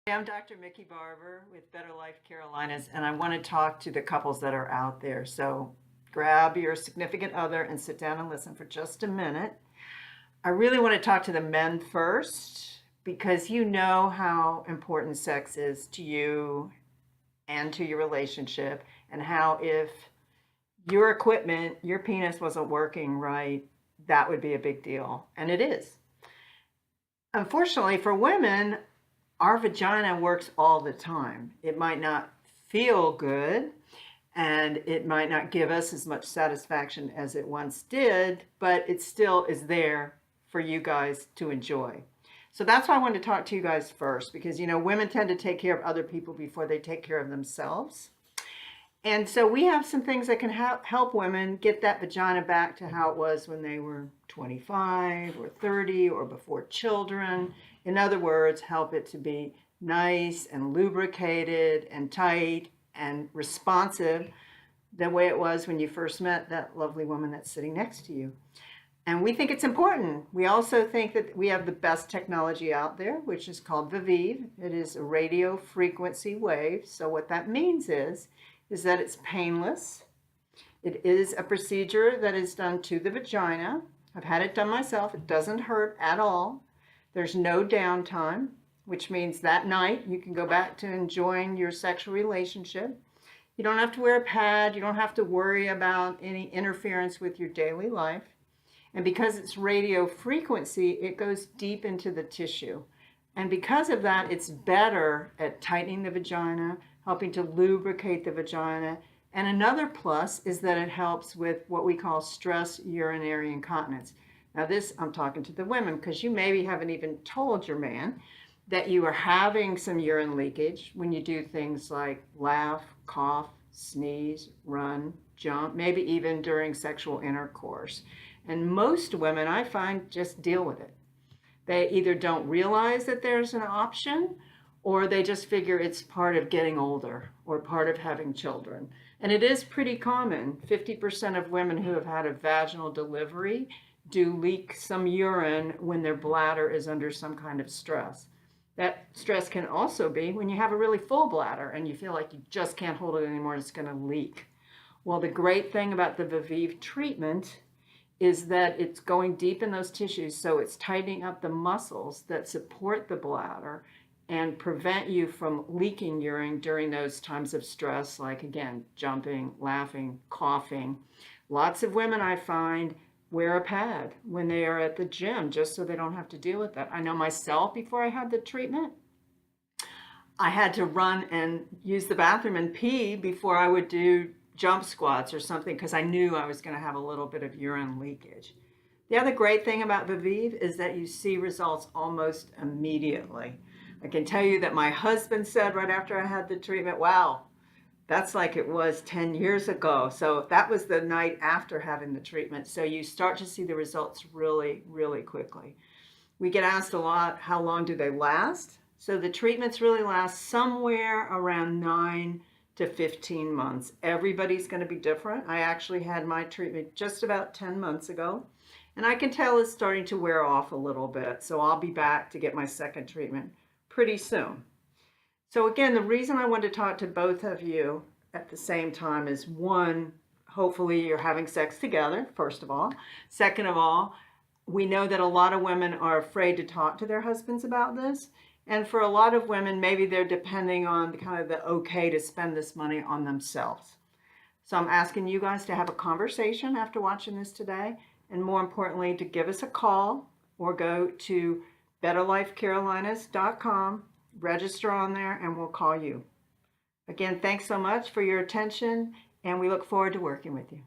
I'm Dr. Mickey Barber with Better Life Carolinas, and I want to talk to the couples that are out there. So grab your significant other and sit down and listen for just a minute. I really want to talk to the men first because you know how important sex is to you and to your relationship, and how if your equipment, your penis wasn't working right, that would be a big deal. And it is. Unfortunately for women, our vagina works all the time. It might not feel good and it might not give us as much satisfaction as it once did, but it still is there for you guys to enjoy. So that's why I wanted to talk to you guys first, because you know, women tend to take care of other people before they take care of themselves. And so we have some things that can help women get that vagina back to how it was when they were 25 or 30 or before children. In other words, help it to be nice and lubricated and tight and responsive the way it was when you first met that lovely woman that's sitting next to you. And we think it's important. We also think that we have the best technology out there, which is called Viveve. It is a radio frequency wave. So what that means is that it's painless. It is a procedure that is done to the vagina. I've had it done myself. It doesn't hurt at all. There's no downtime, which means that night you can go back to enjoying your sexual relationship. You don't have to wear a pad. You don't have to worry about any interference with your daily life. And because it's radio frequency, it goes deep into the tissue. And because of that, it's better at tightening the vagina, helping to lubricate the vagina. And another plus is that it helps with what we call stress urinary incontinence. Now this, I'm talking to the women, because you maybe haven't even told your man that you are having some urine leakage when you do things like laugh, cough, sneeze, run, jump, maybe even during sexual intercourse. And most women, I find, just deal with it. They either don't realize that there's an option, or they just figure it's part of getting older or part of having children. And it is pretty common. 50% of women who have had a vaginal delivery do leak some urine when their bladder is under some kind of stress. That stress can also be when you have a really full bladder and you feel like you just can't hold it anymore, it's going to leak. Well, the great thing about the Viveve treatment is that it's going deep in those tissues, so it's tightening up the muscles that support the bladder and prevent you from leaking urine during those times of stress, like, again, jumping, laughing, coughing. Lots of women, I find, wear a pad when they are at the gym just so they don't have to deal with that. I know myself, before I had the treatment, I had to run and use the bathroom and pee before I would do jump squats or something, because I knew I was going to have a little bit of urine leakage. The other great thing about Viveve is that you see results almost immediately. I can tell you that my husband said right after I had the treatment, wow, that's like it was 10 years ago. So that was the night after having the treatment. So you start to see the results really, really quickly. We get asked a lot, how long do they last? So the treatments really last somewhere around 9 to 15 months. Everybody's going to be different. I actually had my treatment just about 10 months ago, and I can tell it's starting to wear off a little bit. So I'll be back to get my second treatment pretty soon. So again, the reason I wanted to talk to both of you at the same time is, one, hopefully you're having sex together, first of all. Second of all, we know that a lot of women are afraid to talk to their husbands about this. And for a lot of women, maybe they're depending on the okay to spend this money on themselves. So I'm asking you guys to have a conversation after watching this today, and more importantly, to give us a call or go to betterlifecarolinas.com, register on there, and we'll call you. Again, thanks so much for your attention, and we look forward to working with you.